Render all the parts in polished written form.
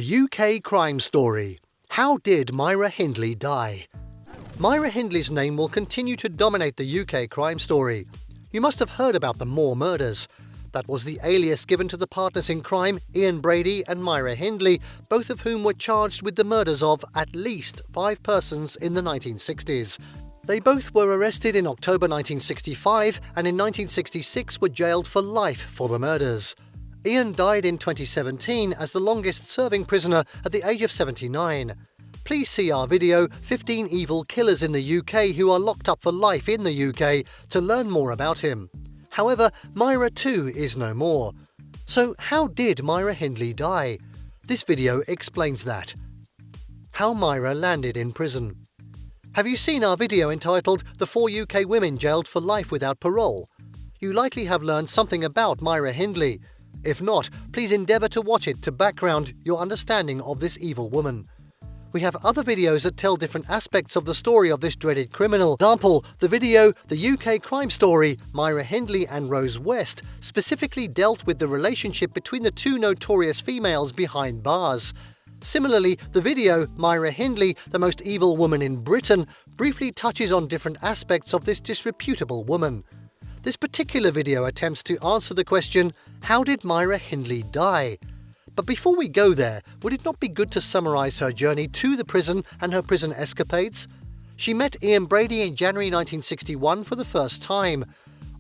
The UK crime story. How did Myra Hindley die? Myra Hindley's name will continue to dominate the UK crime story. You must have heard about the Moor Murders. That was the alias given to the partners in crime, Ian Brady and Myra Hindley, both of whom were charged with the murders of at least 5 persons in the 1960s. They both were arrested in October 1965 and in 1966 were jailed for life for the murders. Ian died in 2017 as the longest-serving prisoner at the age of 79. Please see our video, 15 Evil Killers in the UK Who Are Locked Up for Life in the UK, to learn more about him. However, Myra too is no more. So how did Myra Hindley die? This video explains that. How Myra landed in prison. Have you seen our video entitled The 4 UK Women Jailed for Life Without Parole? You likely have learned something about Myra Hindley. If not, please endeavour to watch it to background your understanding of this evil woman. We have other videos that tell different aspects of the story of this dreaded criminal. For example, the video The UK Crime Story, Myra Hindley and Rose West, specifically dealt with the relationship between the 2 notorious females behind bars. Similarly, the video Myra Hindley, the most evil woman in Britain, briefly touches on different aspects of this disreputable woman. This particular video attempts to answer the question, how did Myra Hindley die? But before we go there, would it not be good to summarise her journey to the prison and her prison escapades? She met Ian Brady in January 1961 for the first time.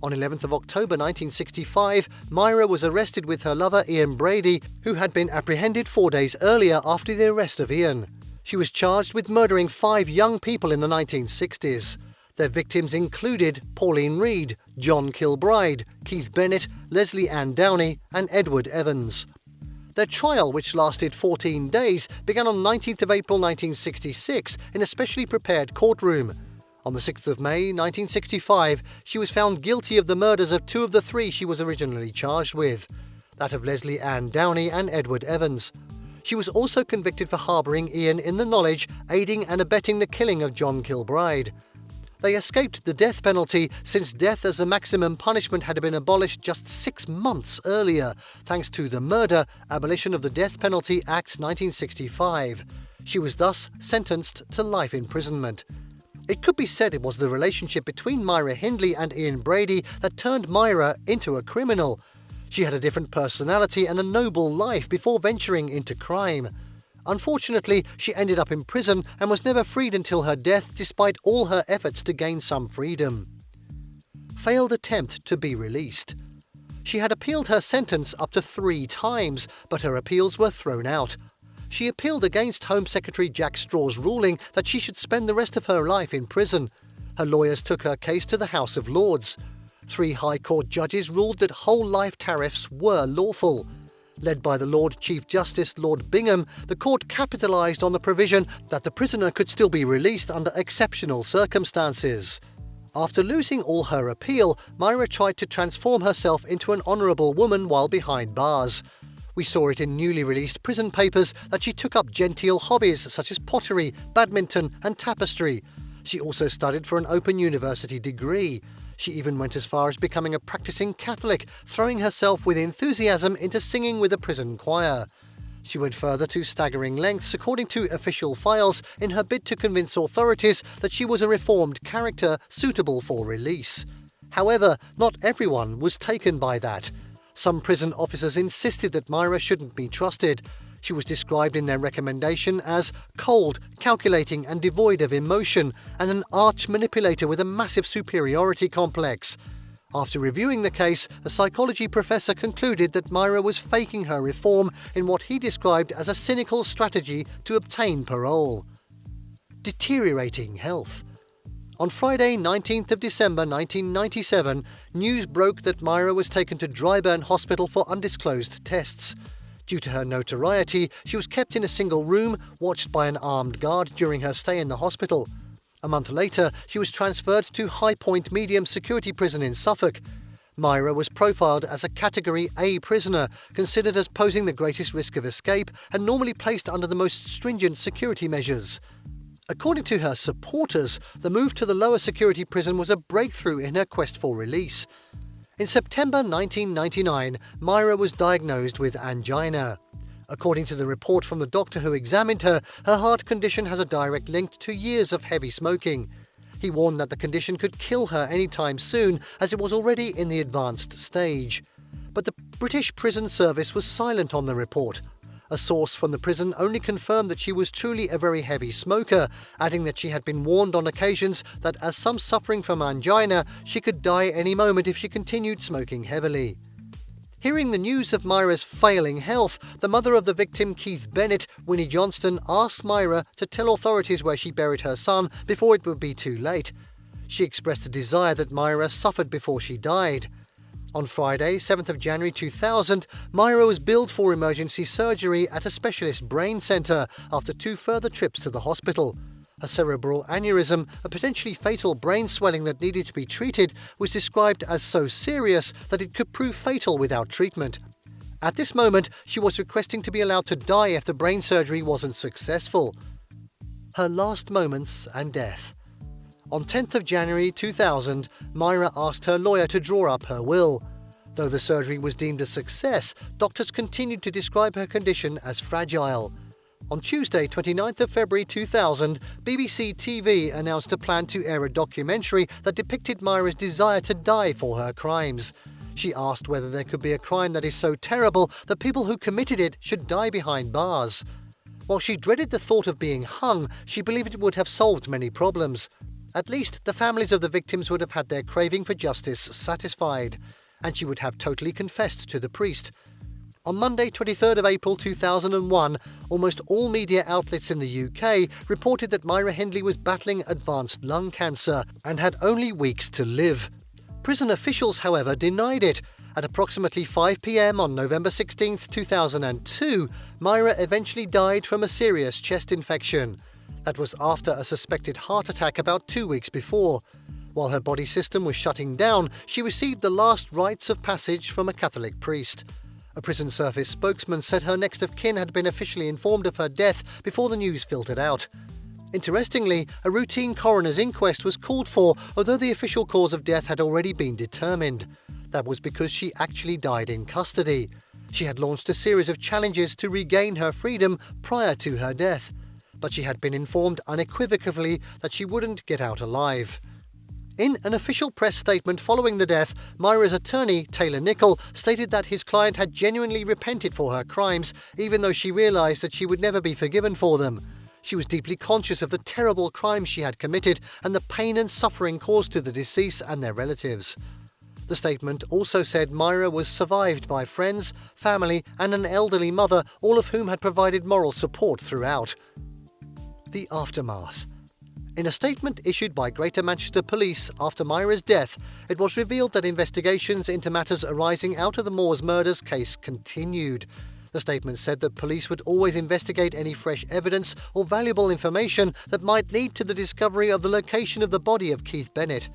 On 11th of October 1965, Myra was arrested with her lover Ian Brady, who had been apprehended 4 days earlier after the arrest of Ian. She was charged with murdering 5 young people in the 1960s. Their victims included Pauline Reed, John Kilbride, Keith Bennett, Leslie Ann Downey and Edward Evans. Their trial, which lasted 14 days, began on 19th of April 1966 in a specially prepared courtroom. On the 6th of May 1965, she was found guilty of the murders of 2 of the 3 she was originally charged with, that of Leslie Ann Downey and Edward Evans. She was also convicted for harbouring Ian in the knowledge, aiding and abetting the killing of John Kilbride. They escaped the death penalty since death as a maximum punishment had been abolished just 6 months earlier, thanks to the Murder, Abolition of the Death Penalty Act 1965. She was thus sentenced to life imprisonment. It could be said it was the relationship between Myra Hindley and Ian Brady that turned Myra into a criminal. She had a different personality and a noble life before venturing into crime. Unfortunately, she ended up in prison and was never freed until her death, despite all her efforts to gain some freedom. Failed attempt to be released. She had appealed her sentence up to 3 times, but her appeals were thrown out. She appealed against Home Secretary Jack Straw's ruling that she should spend the rest of her life in prison. Her lawyers took her case to the House of Lords. 3 High Court judges ruled that whole life tariffs were lawful. Led by the Lord Chief Justice Lord Bingham, the court capitalised on the provision that the prisoner could still be released under exceptional circumstances. After losing all her appeal, Myra tried to transform herself into an honourable woman while behind bars. We saw it in newly released prison papers that she took up genteel hobbies such as pottery, badminton and tapestry. She also studied for an Open University degree. She even went as far as becoming a practicing Catholic, throwing herself with enthusiasm into singing with a prison choir. She went further to staggering lengths, according to official files, in her bid to convince authorities that she was a reformed character suitable for release. However, not everyone was taken by that. Some prison officers insisted that Myra shouldn't be trusted. She was described in their recommendation as cold, calculating and devoid of emotion, and an arch manipulator with a massive superiority complex. After reviewing the case, a psychology professor concluded that Myra was faking her reform in what he described as a cynical strategy to obtain parole. Deteriorating health. On Friday, 19th of December 1997, news broke that Myra was taken to Dryburn Hospital for undisclosed tests. Due to her notoriety, she was kept in a single room, watched by an armed guard during her stay in the hospital. A month later, she was transferred to High Point Medium Security Prison in Suffolk. Myra was profiled as a Category A prisoner, considered as posing the greatest risk of escape and normally placed under the most stringent security measures. According to her supporters, the move to the lower security prison was a breakthrough in her quest for release. In September 1999, Myra was diagnosed with angina. According to the report from the doctor who examined her, her heart condition has a direct link to years of heavy smoking. He warned that the condition could kill her anytime soon, as it was already in the advanced stage. But the British Prison Service was silent on the report. A source from the prison only confirmed that she was truly a very heavy smoker, adding that she had been warned on occasions that as some suffering from angina, she could die any moment if she continued smoking heavily. Hearing the news of Myra's failing health, the mother of the victim, Keith Bennett, Winnie Johnston, asked Myra to tell authorities where she buried her son before it would be too late. She expressed a desire that Myra suffered before she died. On Friday, 7th of January 2000, Myra was billed for emergency surgery at a specialist brain centre after 2 further trips to the hospital. A cerebral aneurysm, a potentially fatal brain swelling that needed to be treated, was described as so serious that it could prove fatal without treatment. At this moment, she was requesting to be allowed to die if the brain surgery wasn't successful. Her last moments and death. On 10th of January 2000, Myra asked her lawyer to draw up her will. Though the surgery was deemed a success, doctors continued to describe her condition as fragile. On Tuesday, 29th of February 2000, BBC TV announced a plan to air a documentary that depicted Myra's desire to die for her crimes. She asked whether there could be a crime that is so terrible that people who committed it should die behind bars. While she dreaded the thought of being hung, she believed it would have solved many problems. At least the families of the victims would have had their craving for justice satisfied, and she would have totally confessed to the priest. On Monday, 23rd of April 2001, almost all media outlets in the UK reported that Myra Hindley was battling advanced lung cancer and had only weeks to live. Prison officials, however, denied it. At approximately 5 p.m. on November 16, 2002, Myra eventually died from a serious chest infection. That was after a suspected heart attack about 2 weeks before. While her body system was shutting down, she received the last rites of passage from a Catholic priest. A prison service spokesman said her next of kin had been officially informed of her death before the news filtered out. Interestingly, a routine coroner's inquest was called for, although the official cause of death had already been determined. That was because she actually died in custody. She had launched a series of challenges to regain her freedom prior to her death, but she had been informed unequivocally that she wouldn't get out alive. In an official press statement following the death, Myra's attorney, Taylor Nicol, stated that his client had genuinely repented for her crimes, even though she realised that she would never be forgiven for them. She was deeply conscious of the terrible crimes she had committed and the pain and suffering caused to the deceased and their relatives. The statement also said Myra was survived by friends, family, and an elderly mother, all of whom had provided moral support throughout. The aftermath. In a statement issued by Greater Manchester Police after Myra's death, it was revealed that investigations into matters arising out of the Moor Murders case continued. The statement said that police would always investigate any fresh evidence or valuable information that might lead to the discovery of the location of the body of Keith Bennett.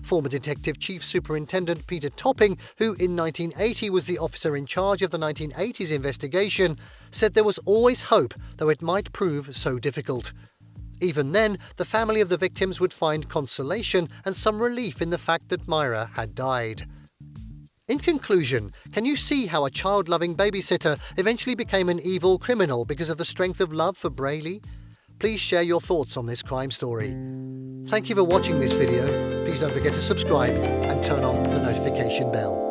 Former Detective Chief Superintendent Peter Topping, who in 1980 was the officer in charge of the 1980s investigation, said there was always hope, though it might prove so difficult. Even then, the family of the victims would find consolation and some relief in the fact that Myra had died. In conclusion, can you see how a child-loving babysitter eventually became an evil criminal because of the strength of love for Brayley? Please share your thoughts on this crime story. Thank you for watching this video. Please don't forget to subscribe and turn on the notification bell.